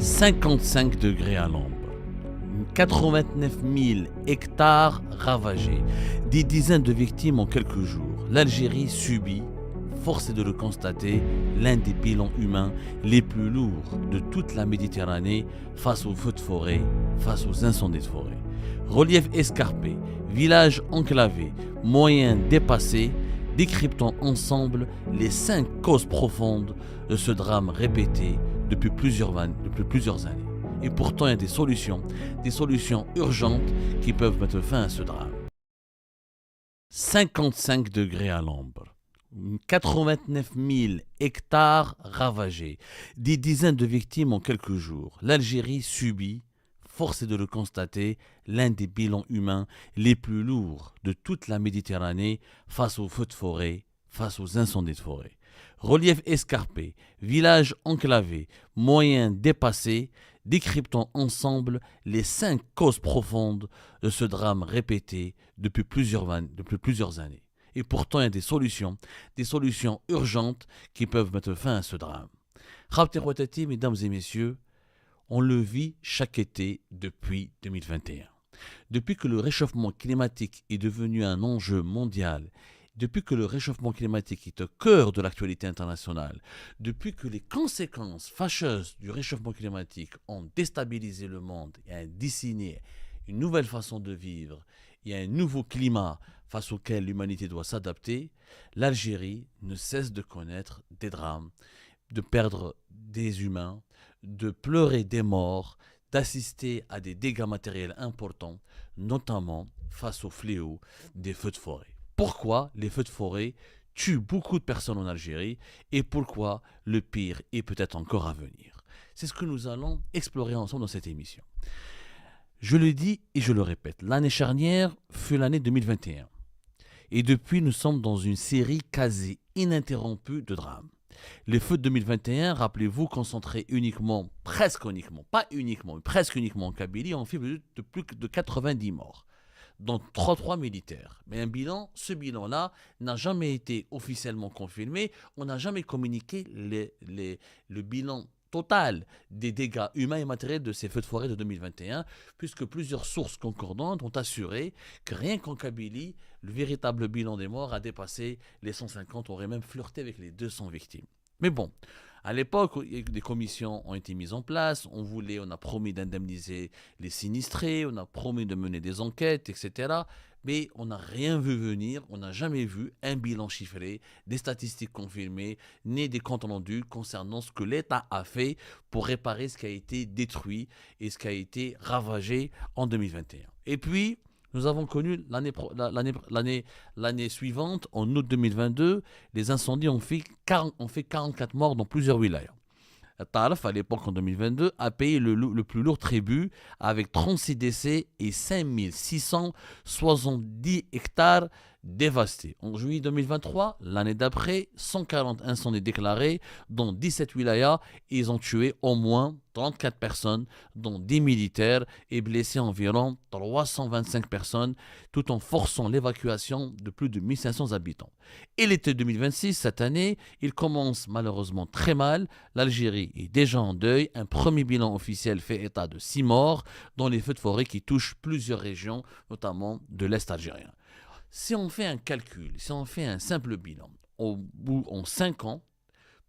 55 degrés à l'ombre, 89 000 hectares ravagés, des dizaines de victimes en quelques jours. L'Algérie subit, force est de le constater, l'un des bilans humains les plus lourds de toute la Méditerranée face aux feux de forêt, face aux incendies de forêt. Relief escarpé, villages enclavés, moyens dépassés, décryptons ensemble les 5 causes profondes de ce drame répété depuis plusieurs années. Et pourtant, il y a des solutions urgentes qui peuvent mettre fin à ce drame. 55 degrés à l'ombre, 89 000 hectares ravagés, des dizaines de victimes en quelques jours. L'Algérie subit, force est de le constater, l'un des bilans humains les plus lourds de toute la Méditerranée face aux feux de forêt, face aux incendies de forêt. Relief escarpé, villages enclavés, moyens dépassés, décryptons ensemble les 5 causes profondes de ce drame répété depuis plusieurs années. Et pourtant, il y a des solutions urgentes qui peuvent mettre fin à ce drame. Khabti Khouatati, mesdames et messieurs, on le vit chaque été depuis 2021. Depuis que le réchauffement climatique est devenu un enjeu mondial, depuis que le réchauffement climatique est au cœur de l'actualité internationale, depuis que les conséquences fâcheuses du réchauffement climatique ont déstabilisé le monde et ont dessiné une nouvelle façon de vivre et un nouveau climat face auquel l'humanité doit s'adapter, l'Algérie ne cesse de connaître des drames, de perdre des humains, de pleurer des morts, d'assister à des dégâts matériels importants, notamment face au fléau des feux de forêt. Pourquoi les feux de forêt tuent beaucoup de personnes en Algérie et pourquoi le pire est peut-être encore à venir. C'est ce que nous allons explorer ensemble dans cette émission. Je le dis et je le répète, l'année charnière fut l'année 2021. Et depuis, nous sommes dans une série quasi ininterrompue de drames. Les feux de 2021, rappelez-vous, concentrés presque uniquement en Kabylie, ont fait de plus de 90 morts, dont 33 militaires. Mais ce bilan-là n'a jamais été officiellement confirmé. On n'a jamais communiqué le bilan total des dégâts humains et matériels de ces feux de forêt de 2021, puisque plusieurs sources concordantes ont assuré que rien qu'en Kabylie, le véritable bilan des morts a dépassé les 150, aurait même flirté avec les 200 victimes. Mais bon, à l'époque, des commissions ont été mises en place, on a promis d'indemniser les sinistrés, on a promis de mener des enquêtes, etc. Mais on n'a rien vu venir, on n'a jamais vu un bilan chiffré, des statistiques confirmées, ni des comptes rendus concernant ce que l'État a fait pour réparer ce qui a été détruit et ce qui a été ravagé en 2021. Et puis, nous avons connu l'année suivante, en août 2022, les incendies ont fait 44 morts dans plusieurs wilayas. Taraf, à l'époque en 2022, a payé le plus lourd tribut avec 36 décès et 5670 hectares dévastés. En juillet 2023, l'année d'après, 140 incendies déclarés dans 17 wilayas. Ils ont tué au moins 34 personnes, dont 10 militaires, et blessé environ 325 personnes, tout en forçant l'évacuation de plus de 1500 habitants. Et l'été 2026, cette année, il commence malheureusement très mal. L'Algérie est déjà en deuil. Un premier bilan officiel fait état de 6 morts dans les feux de forêt qui touchent plusieurs régions, notamment de l'Est algérien. Si on fait un calcul, si on fait un simple bilan, en 5 ans,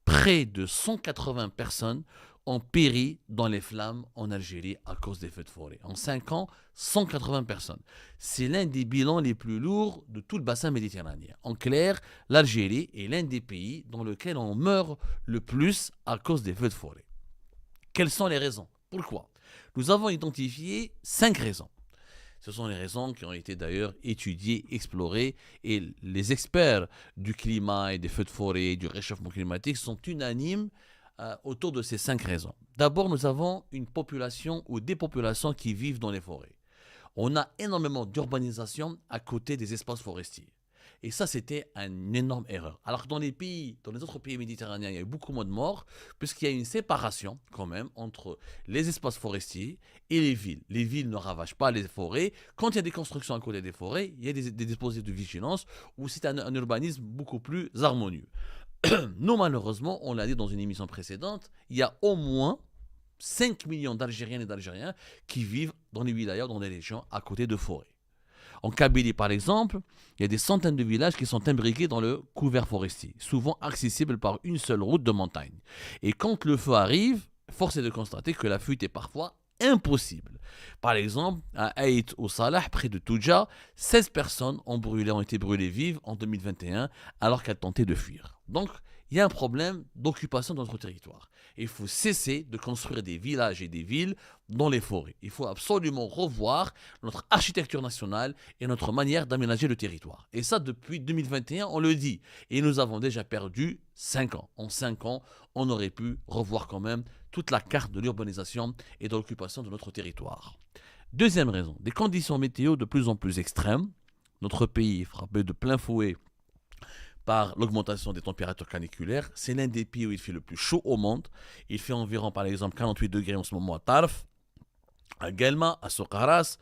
près de 180 personnes ont péri dans les flammes en Algérie à cause des feux de forêt. En 5 ans, 180 personnes. C'est l'un des bilans les plus lourds de tout le bassin méditerranéen. En clair, l'Algérie est l'un des pays dans lequel on meurt le plus à cause des feux de forêt. Quelles sont les raisons ? Pourquoi ? Nous avons identifié 5 raisons. Ce sont les raisons qui ont été d'ailleurs étudiées, explorées, et les experts du climat et des feux de forêt, du réchauffement climatique sont unanimes autour de ces 5 raisons. D'abord, nous avons une population ou des populations qui vivent dans les forêts. On a énormément d'urbanisation à côté des espaces forestiers. Et ça, c'était une énorme erreur. Alors que dans les autres pays méditerranéens, il y a eu beaucoup moins de morts, puisqu'il y a une séparation quand même entre les espaces forestiers et les villes. Les villes ne ravagent pas les forêts. Quand il y a des constructions à côté des forêts, il y a des dispositifs de vigilance où c'est un urbanisme beaucoup plus harmonieux. Nous, malheureusement, on l'a dit dans une émission précédente, il y a au moins 5 millions d'Algériennes et d'Algériens qui vivent dans les wilayas, dans les régions à côté de forêts. En Kabylie, par exemple, il y a des centaines de villages qui sont imbriqués dans le couvert forestier, souvent accessibles par une seule route de montagne. Et quand le feu arrive, force est de constater que la fuite est parfois impossible. Par exemple, à Aït ou Salah, près de Toudja, 16 personnes ont été brûlées vives en 2021 alors qu'elles tentaient de fuir. Donc, il y a un problème d'occupation de notre territoire. Il faut cesser de construire des villages et des villes dans les forêts. Il faut absolument revoir notre architecture nationale et notre manière d'aménager le territoire. Et ça, depuis 2021, on le dit. Et nous avons déjà perdu 5 ans. En 5 ans, on aurait pu revoir quand même toute la carte de l'urbanisation et de l'occupation de notre territoire. Deuxième raison, des conditions météo de plus en plus extrêmes. Notre pays est frappé de plein fouet par l'augmentation des températures caniculaires. C'est l'un des pays où il fait le plus chaud au monde. Il fait environ, par exemple, 48 degrés en ce moment à Tarf, à Guelma, à Sokaras.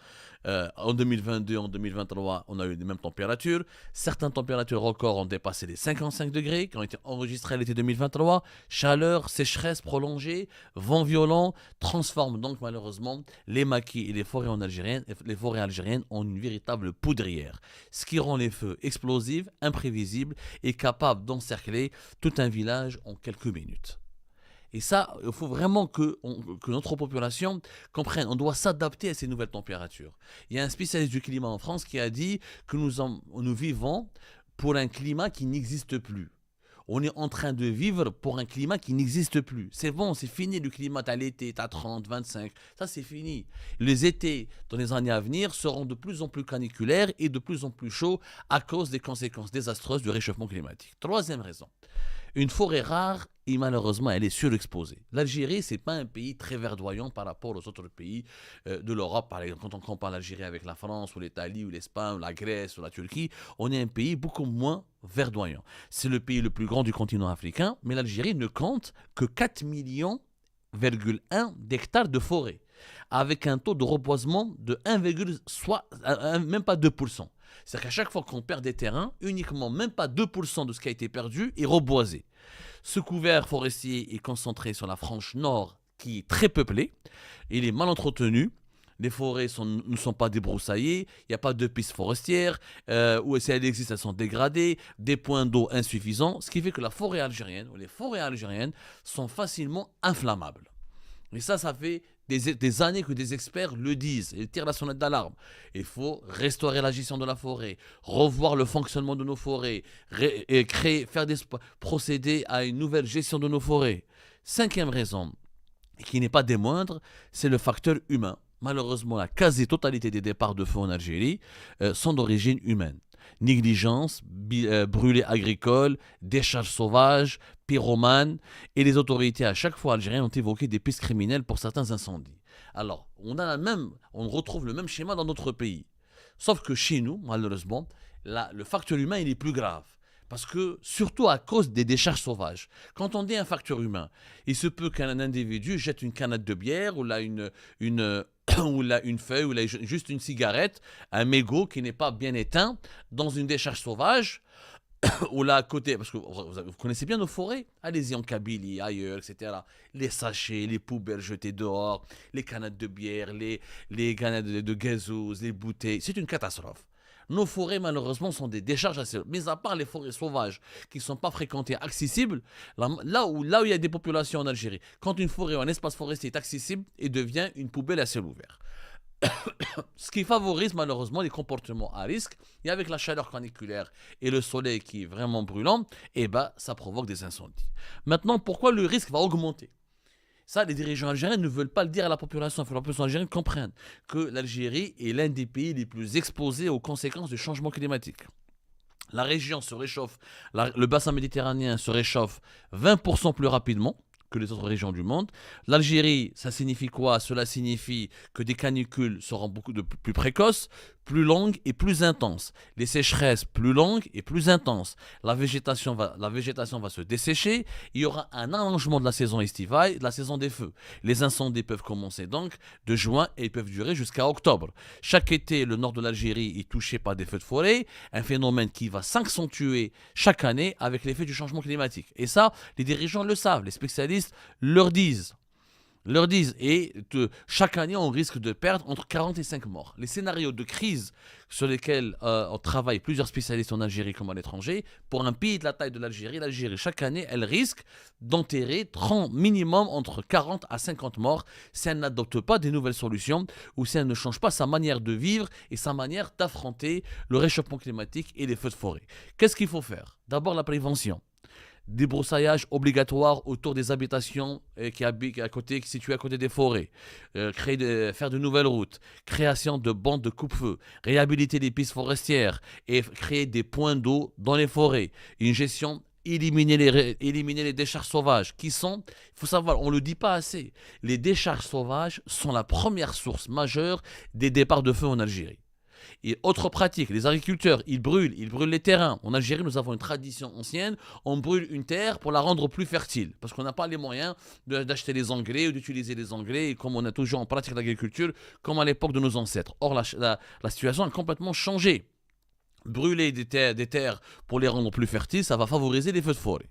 En 2022, en 2023, on a eu les mêmes températures. Certaines températures records ont dépassé les 55 degrés qui ont été enregistrées à l'été 2023. Chaleur, sécheresse prolongée, vent violent transforment donc malheureusement les maquis et les forêts algériennes en une véritable poudrière. Ce qui rend les feux explosifs, imprévisibles et capables d'encercler tout un village en quelques minutes. Et ça, il faut vraiment que notre population comprenne. On doit s'adapter à ces nouvelles températures. Il y a un spécialiste du climat en France qui a dit que nous vivons pour un climat qui n'existe plus. On est en train de vivre pour un climat qui n'existe plus. C'est bon, c'est fini le climat à l'été, à 30, 25. Ça, c'est fini. Les étés, dans les années à venir, seront de plus en plus caniculaires et de plus en plus chauds à cause des conséquences désastreuses du réchauffement climatique. Troisième raison. Une forêt rare et malheureusement elle est surexposée. L'Algérie, ce n'est pas un pays très verdoyant par rapport aux autres pays de l'Europe. Par exemple, quand on compare l'Algérie avec la France ou l'Italie ou l'Espagne ou la Grèce ou la Turquie, on est un pays beaucoup moins verdoyant. C'est le pays le plus grand du continent africain, mais l'Algérie ne compte que 4,1 millions d'hectares de forêt, avec un taux de reboisement de même pas 2%. C'est-à-dire qu'à chaque fois qu'on perd des terrains, uniquement même pas 2% de ce qui a été perdu est reboisé. Ce couvert forestier est concentré sur la frange nord qui est très peuplée, il est mal entretenu, les forêts ne sont pas débroussaillées, il n'y a pas de pistes forestières, ou si elles existent, elles sont dégradées, des points d'eau insuffisants, ce qui fait que la forêt algérienne ou les forêts algériennes sont facilement inflammables. Et ça fait des années que des experts le disent et tirent la sonnette d'alarme. Il faut restaurer la gestion de la forêt, revoir le fonctionnement de nos forêts, procéder à une nouvelle gestion de nos forêts. Cinquième raison, qui n'est pas des moindres, c'est le facteur humain. Malheureusement, la quasi-totalité des départs de feu en Algérie sont d'origine humaine. Négligence, brûlés agricoles, décharges sauvages, pyromanes, et les autorités à chaque fois algériennes ont évoqué des pistes criminelles pour certains incendies. Alors, on retrouve le même schéma dans d'autres pays. Sauf que chez nous, malheureusement, le facteur humain il est plus grave. Parce que, surtout à cause des décharges sauvages. Quand on dit un facteur humain, il se peut qu'un individu jette une canette de bière ou là une feuille ou là juste une cigarette, un mégot qui n'est pas bien éteint dans une décharge sauvage ou là à côté, parce que vous connaissez bien nos forêts, allez-y en Kabylie, ailleurs, etc. Les sachets, les poubelles jetées dehors, les canettes de bière, les canettes de gazouze, les bouteilles, c'est une catastrophe. Nos forêts, malheureusement, sont des décharges à ciel. Mais à part les forêts sauvages qui ne sont pas fréquentées, accessibles, là où il y a des populations en Algérie, quand une forêt ou un espace forestier est accessible, il devient une poubelle à ciel ouvert. Ce qui favorise malheureusement les comportements à risque. Et avec la chaleur caniculaire et le soleil qui est vraiment brûlant, ça provoque des incendies. Maintenant, pourquoi le risque va augmenter ? Ça, les dirigeants algériens ne veulent pas le dire à la population. Il faut que la population algérienne comprenne que l'Algérie est l'un des pays les plus exposés aux conséquences du changement climatique. La région se réchauffe, le bassin méditerranéen se réchauffe 20% plus rapidement que les autres régions du monde. L'Algérie, ça signifie quoi ? Cela signifie que des canicules seront beaucoup plus précoces, plus longues et plus intenses. Les sécheresses plus longues et plus intenses. La végétation va se dessécher. Il y aura un allongement de la saison estivale, de la saison des feux. Les incendies peuvent commencer donc de juin et peuvent durer jusqu'à octobre. Chaque été, le nord de l'Algérie est touché par des feux de forêt, un phénomène qui va s'accentuer chaque année avec l'effet du changement climatique. Et ça, les dirigeants le savent, les spécialistes leur disent. Leur disent, chaque année, on risque de perdre entre 40 et 5 morts. Les scénarios de crise sur lesquels on travaille plusieurs spécialistes en Algérie comme à l'étranger, pour un pays de la taille de l'Algérie, chaque année, elle risque d'enterrer 30 minimum entre 40 à 50 morts si elle n'adopte pas des nouvelles solutions ou si elle ne change pas sa manière de vivre et sa manière d'affronter le réchauffement climatique et les feux de forêt. Qu'est-ce qu'il faut faire? D'abord, la prévention. Débroussaillage obligatoire autour des habitations qui situées à côté des forêts, faire de nouvelles routes, création de bandes de coupe-feu, réhabiliter les pistes forestières et créer des points d'eau dans les forêts, une gestion. Éliminer les décharges sauvages qui sont, il faut savoir, on ne le dit pas assez, les décharges sauvages sont la première source majeure des départs de feu en Algérie. Et autre pratique, les agriculteurs, ils brûlent les terrains. En Algérie, nous avons une tradition ancienne, on brûle une terre pour la rendre plus fertile, parce qu'on n'a pas les moyens d'acheter les engrais ou d'utiliser les engrais, comme on a toujours en pratique l'agriculture, comme à l'époque de nos ancêtres. Or, la situation a complètement changé. Brûler des terres pour les rendre plus fertiles, ça va favoriser les feux de forêt.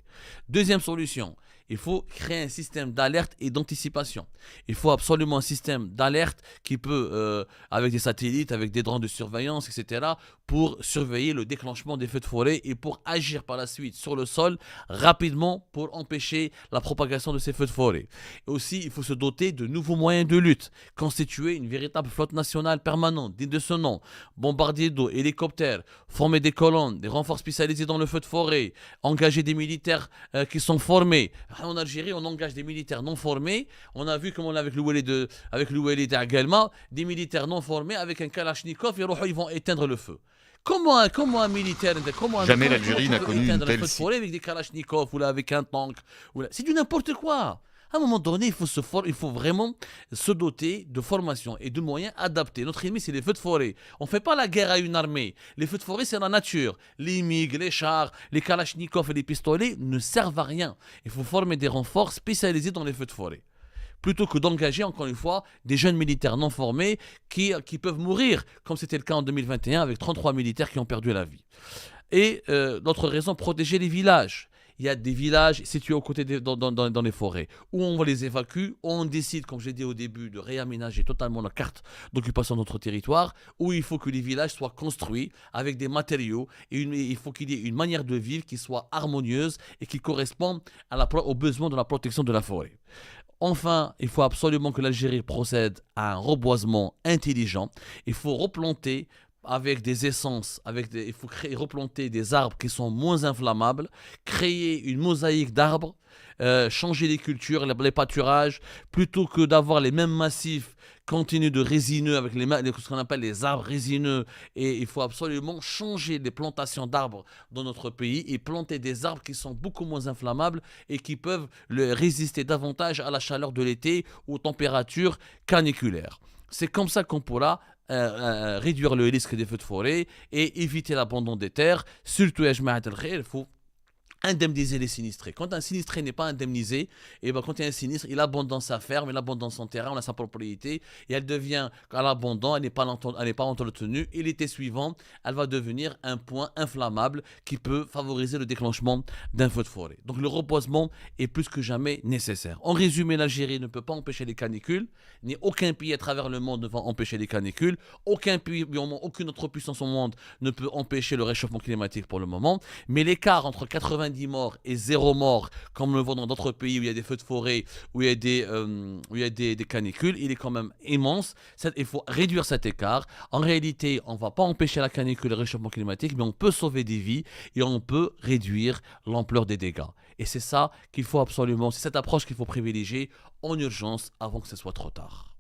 Deuxième solution, il faut créer un système d'alerte et d'anticipation. Il faut absolument un système d'alerte qui peut, avec des satellites, avec des drones de surveillance, etc., pour surveiller le déclenchement des feux de forêt et pour agir par la suite sur le sol rapidement pour empêcher la propagation de ces feux de forêt. Et aussi, il faut se doter de nouveaux moyens de lutte, constituer une véritable flotte nationale permanente, digne de ce nom, bombardiers d'eau, hélicoptères, former des colonnes, des renforts spécialisés dans le feu de forêt, engager des militaires qui sont formés. En Algérie, on engage des militaires non formés. On a vu comment on a avec l'Ouelid d'Aguelma, des militaires non formés avec un Kalachnikov, ils vont éteindre le feu. Comment un militaire, Jamais l'Algérie n'a connu une telle feu de forêt avec des Kalachnikov ou là, avec un tank c'est du n'importe quoi. À un moment donné, il faut vraiment se doter de formation et de moyens adaptés. Notre ennemi, c'est les feux de forêt. On ne fait pas la guerre à une armée. Les feux de forêt, c'est la nature. Les MiG, les chars, les kalachnikovs et les pistolets ne servent à rien. Il faut former des renforts spécialisés dans les feux de forêt. Plutôt que d'engager, encore une fois, des jeunes militaires non formés qui peuvent mourir, comme c'était le cas en 2021 avec 33 militaires qui ont perdu la vie. Et d'autres raisons, protéger les villages. Il y a des villages situés aux côtés dans les forêts où on les évacue, on décide, comme j'ai dit au début, de réaménager totalement la carte d'occupation de notre territoire, où il faut que les villages soient construits avec des matériaux et il faut qu'il y ait une manière de vivre qui soit harmonieuse et qui corresponde aux besoins de la protection de la forêt. Enfin, il faut absolument que l'Algérie procède à un reboisement intelligent. Il faut replanter avec des essences, il faut replanter des arbres qui sont moins inflammables, créer une mosaïque d'arbres, changer les cultures, les pâturages, plutôt que d'avoir les mêmes massifs continus de résineux avec ce qu'on appelle les arbres résineux. Et il faut absolument changer les plantations d'arbres dans notre pays et planter des arbres qui sont beaucoup moins inflammables et qui peuvent résister davantage à la chaleur de l'été ou aux températures caniculaires. C'est comme ça qu'on pourra réduire le risque des feux de forêt et éviter l'abandon des terres. Surtout, il faut indemniser les sinistrés. Quand un sinistré n'est pas indemnisé, et ben quand il y a un sinistre, il abandonne sa ferme, il abandonne son terrain, on a sa propriété, et elle devient à l'abandon, elle n'est pas entretenue, et l'été suivant, elle va devenir un point inflammable qui peut favoriser le déclenchement d'un feu de forêt. Donc le reposement est plus que jamais nécessaire. En résumé, l'Algérie ne peut pas empêcher les canicules, ni aucun pays à travers le monde ne va empêcher les canicules, aucune autre puissance au monde ne peut empêcher le réchauffement climatique pour le moment, mais l'écart entre 90 morts et 0 morts, comme on le voit dans d'autres pays où il y a des feux de forêt, où il y a des canicules, il est quand même immense. Il faut réduire cet écart. En réalité, on ne va pas empêcher la canicule et le réchauffement climatique, mais on peut sauver des vies et on peut réduire l'ampleur des dégâts. Et c'est ça qu'il faut absolument, c'est cette approche qu'il faut privilégier en urgence avant que ce soit trop tard.